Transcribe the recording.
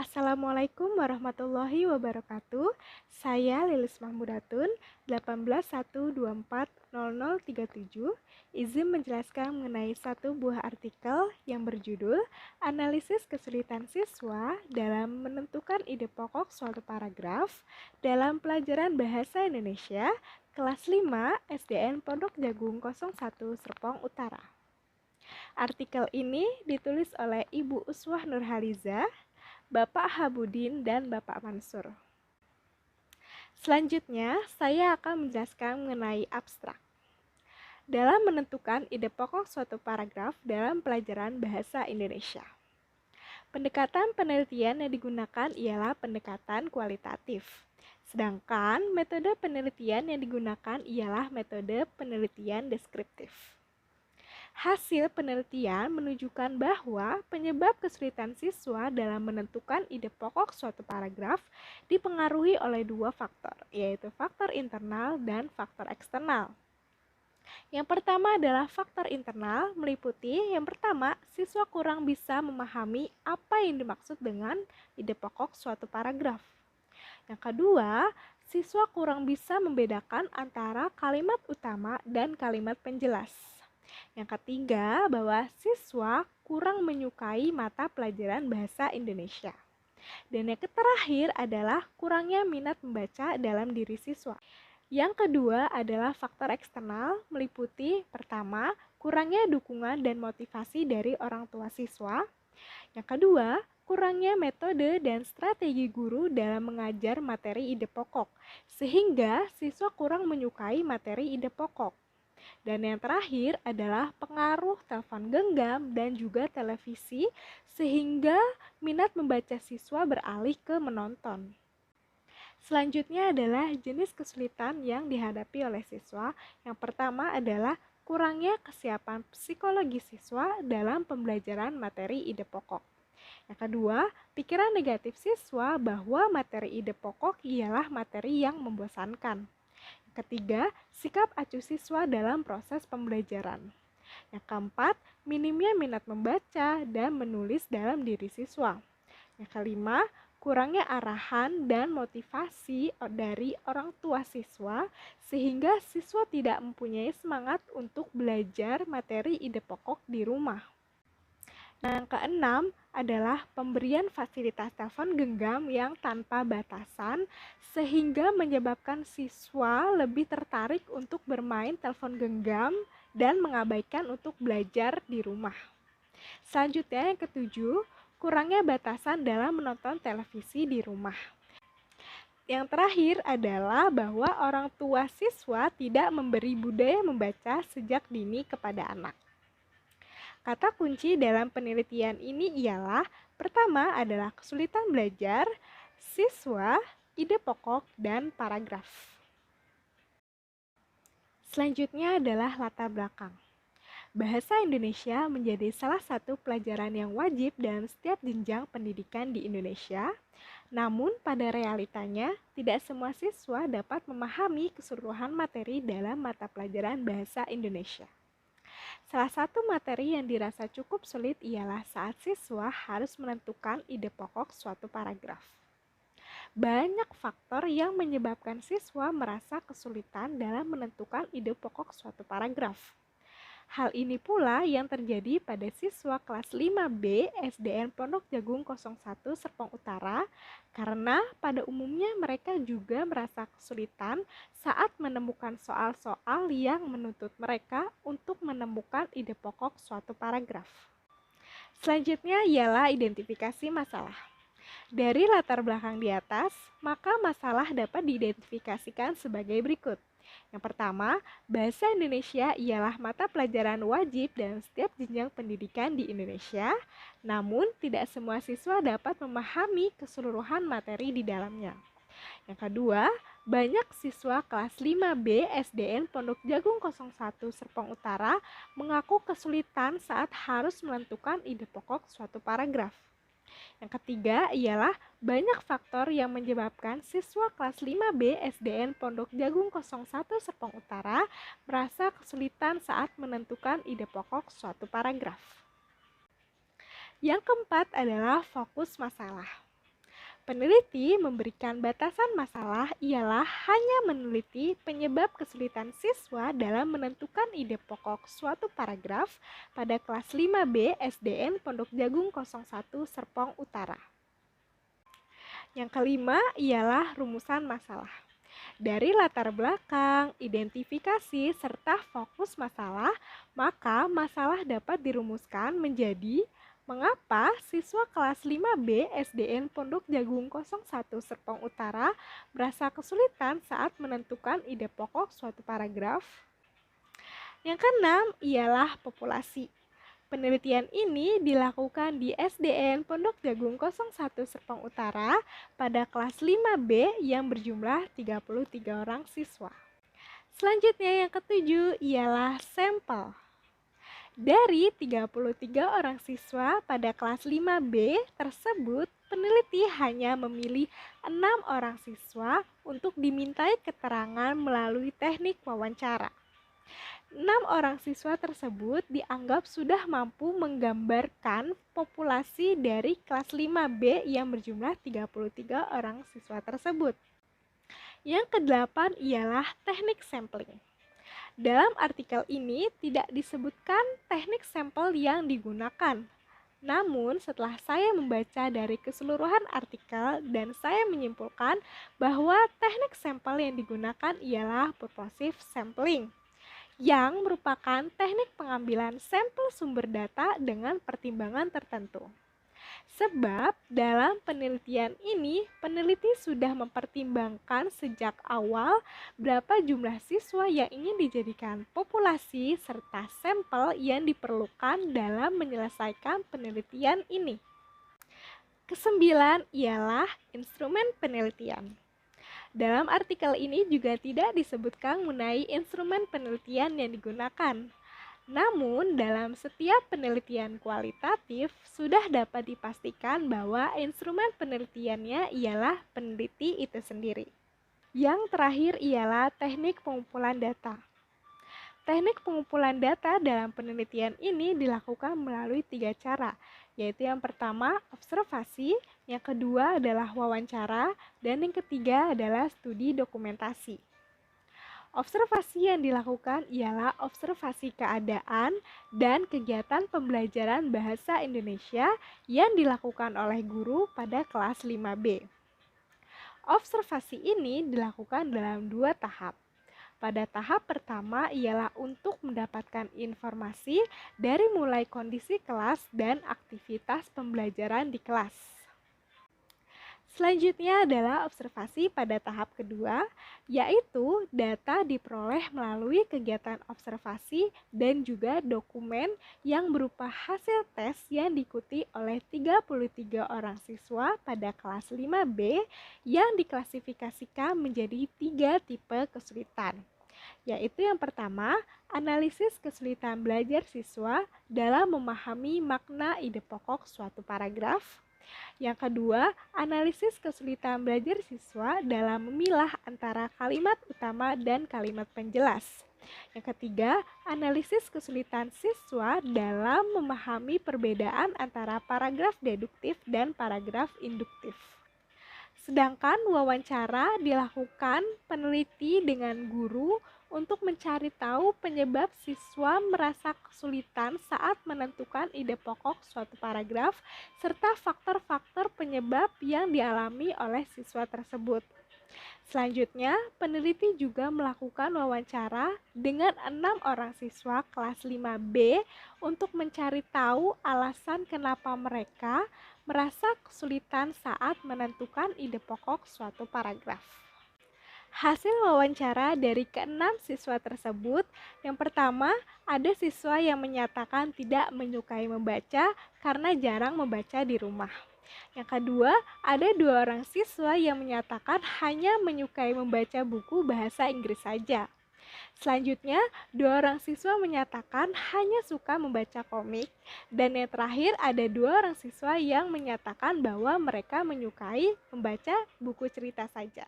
Assalamualaikum warahmatullahi wabarakatuh. Saya Lilis Mahmudatun, 18.124.0037, izin menjelaskan mengenai satu buah artikel yang berjudul Analisis Kesulitan Siswa dalam Menentukan Ide Pokok Suatu Paragraf dalam Pelajaran Bahasa Indonesia kelas 5 SDN Pondok Jagung 01 Serpong Utara. Artikel ini ditulis oleh Ibu Uswah Nurhaliza, Bapak Habudin, dan Bapak Mansur. Selanjutnya, saya akan menjelaskan mengenai abstrak. Dalam menentukan ide pokok suatu paragraf dalam pelajaran bahasa Indonesia. Pendekatan penelitian yang digunakan ialah pendekatan kualitatif. Sedangkan metode penelitian yang digunakan ialah metode penelitian deskriptif. Hasil penelitian menunjukkan bahwa penyebab kesulitan siswa dalam menentukan ide pokok suatu paragraf dipengaruhi oleh dua faktor, yaitu faktor internal dan faktor eksternal. Yang pertama adalah faktor internal, meliputi yang pertama, siswa kurang bisa memahami apa yang dimaksud dengan ide pokok suatu paragraf. Yang kedua, siswa kurang bisa membedakan antara kalimat utama dan kalimat penjelas. Yang ketiga, bahwa siswa kurang menyukai mata pelajaran bahasa Indonesia. Dan yang terakhir adalah kurangnya minat membaca dalam diri siswa. Yang kedua adalah faktor eksternal, meliputi pertama, kurangnya dukungan dan motivasi dari orang tua siswa. Yang kedua, kurangnya metode dan strategi guru dalam mengajar materi ide pokok, sehingga siswa kurang menyukai materi ide pokok. Dan yang terakhir adalah pengaruh telepon genggam dan juga televisi, sehingga minat membaca siswa beralih ke menonton. Selanjutnya adalah jenis kesulitan yang dihadapi oleh siswa. Yang pertama adalah kurangnya kesiapan psikologi siswa dalam pembelajaran materi ide pokok. Yang kedua, pikiran negatif siswa bahwa materi ide pokok ialah materi yang membosankan. Yang ketiga, sikap acuh siswa dalam proses pembelajaran. Yang keempat, minimnya minat membaca dan menulis dalam diri siswa. Yang kelima, kurangnya arahan dan motivasi dari orang tua siswa sehingga siswa tidak mempunyai semangat untuk belajar materi ide pokok di rumah. Nah, yang keenam adalah pemberian fasilitas telepon genggam yang tanpa batasan sehingga menyebabkan siswa lebih tertarik untuk bermain telepon genggam dan mengabaikan untuk belajar di rumah. Selanjutnya yang ketujuh, kurangnya batasan dalam menonton televisi di rumah. Yang terakhir adalah bahwa orang tua siswa tidak memberi budaya membaca sejak dini kepada anak. Kata kunci dalam penelitian ini ialah pertama adalah kesulitan belajar, siswa, ide pokok, dan paragraf. Selanjutnya adalah latar belakang. Bahasa Indonesia menjadi salah satu pelajaran yang wajib dalam setiap jenjang pendidikan di Indonesia. Namun pada realitanya, tidak semua siswa dapat memahami keseluruhan materi dalam mata pelajaran bahasa Indonesia. Salah satu materi yang dirasa cukup sulit ialah saat siswa harus menentukan ide pokok suatu paragraf. Banyak faktor yang menyebabkan siswa merasa kesulitan dalam menentukan ide pokok suatu paragraf. Hal ini pula yang terjadi pada siswa kelas 5B SDN Pondok Jagung 01 Serpong Utara karena pada umumnya mereka juga merasa kesulitan saat menemukan soal-soal yang menuntut mereka untuk menemukan ide pokok suatu paragraf. Selanjutnya ialah identifikasi masalah. Dari latar belakang di atas, maka masalah dapat diidentifikasikan sebagai berikut. Yang pertama, bahasa Indonesia ialah mata pelajaran wajib dalam setiap jenjang pendidikan di Indonesia, namun tidak semua siswa dapat memahami keseluruhan materi di dalamnya. Yang kedua, banyak siswa kelas 5B SDN Pondok Jagung 01 Serpong Utara mengaku kesulitan saat harus menentukan ide pokok suatu paragraf. Yang ketiga ialah banyak faktor yang menyebabkan siswa kelas 5B SDN Pondok Jagung 01 Serpong Utara merasa kesulitan saat menentukan ide pokok suatu paragraf. Yang keempat adalah fokus masalah. Peneliti memberikan batasan masalah ialah hanya meneliti penyebab kesulitan siswa dalam menentukan ide pokok suatu paragraf pada kelas 5B SDN Pondok Jagung 01 Serpong Utara. Yang kelima ialah rumusan masalah. Dari latar belakang, identifikasi, serta fokus masalah, maka masalah dapat dirumuskan menjadi mengapa siswa kelas 5B SDN Pondok Jagung 01 Serpong Utara merasa kesulitan saat menentukan ide pokok suatu paragraf. Yang keenam ialah populasi. Penelitian ini dilakukan di SDN Pondok Jagung 01 Serpong Utara pada kelas 5B yang berjumlah 33 orang siswa. Selanjutnya yang ketujuh ialah sampel. Dari 33 orang siswa pada kelas 5B tersebut, peneliti hanya memilih 6 orang siswa untuk dimintai keterangan melalui teknik wawancara. 6 orang siswa tersebut dianggap sudah mampu menggambarkan populasi dari kelas 5B yang berjumlah 33 orang siswa tersebut. Yang kedelapan ialah teknik sampling. Dalam artikel ini tidak disebutkan teknik sampel yang digunakan. Namun setelah saya membaca dari keseluruhan artikel dan saya menyimpulkan bahwa teknik sampel yang digunakan ialah purposive sampling, yang merupakan teknik pengambilan sampel sumber data dengan pertimbangan tertentu. Sebab dalam penelitian ini, peneliti sudah mempertimbangkan sejak awal berapa jumlah siswa yang ingin dijadikan populasi serta sampel yang diperlukan dalam menyelesaikan penelitian ini. Kesembilan ialah instrumen penelitian. Dalam artikel ini juga tidak disebutkan mengenai instrumen penelitian yang digunakan. Namun, dalam setiap penelitian kualitatif sudah dapat dipastikan bahwa instrumen penelitiannya ialah peneliti itu sendiri. Yang terakhir ialah teknik pengumpulan data. Teknik pengumpulan data dalam penelitian ini dilakukan melalui 3 cara, yaitu yang pertama observasi, yang kedua adalah wawancara, dan yang ketiga adalah studi dokumentasi. Observasi yang dilakukan ialah observasi keadaan dan kegiatan pembelajaran bahasa Indonesia yang dilakukan oleh guru pada kelas 5B. Observasi ini dilakukan dalam 2 tahap. Pada tahap pertama ialah untuk mendapatkan informasi dari mulai kondisi kelas dan aktivitas pembelajaran di kelas. Selanjutnya adalah observasi pada tahap kedua, yaitu data diperoleh melalui kegiatan observasi dan juga dokumen yang berupa hasil tes yang diikuti oleh 33 orang siswa pada kelas 5B yang diklasifikasikan menjadi 3 tipe kesulitan. Yaitu yang pertama, analisis kesulitan belajar siswa dalam memahami makna ide pokok suatu paragraf. Yang kedua, analisis kesulitan belajar siswa dalam memilah antara kalimat utama dan kalimat penjelas. Yang ketiga, analisis kesulitan siswa dalam memahami perbedaan antara paragraf deduktif dan paragraf induktif. Sedangkan wawancara dilakukan peneliti dengan guru untuk mencari tahu penyebab siswa merasa kesulitan saat menentukan ide pokok suatu paragraf serta faktor-faktor penyebab yang dialami oleh siswa tersebut. Selanjutnya, peneliti juga melakukan wawancara dengan 6 orang siswa kelas 5B untuk mencari tahu alasan kenapa mereka merasa kesulitan saat menentukan ide pokok suatu paragraf. Hasil wawancara dari ke-6 siswa tersebut, yang pertama, ada siswa yang menyatakan tidak menyukai membaca karena jarang membaca di rumah. Yang kedua, ada 2 orang siswa yang menyatakan hanya menyukai membaca buku bahasa Inggris saja. Selanjutnya, 2 orang siswa menyatakan hanya suka membaca komik, dan yang terakhir ada 2 orang siswa yang menyatakan bahwa mereka menyukai membaca buku cerita saja.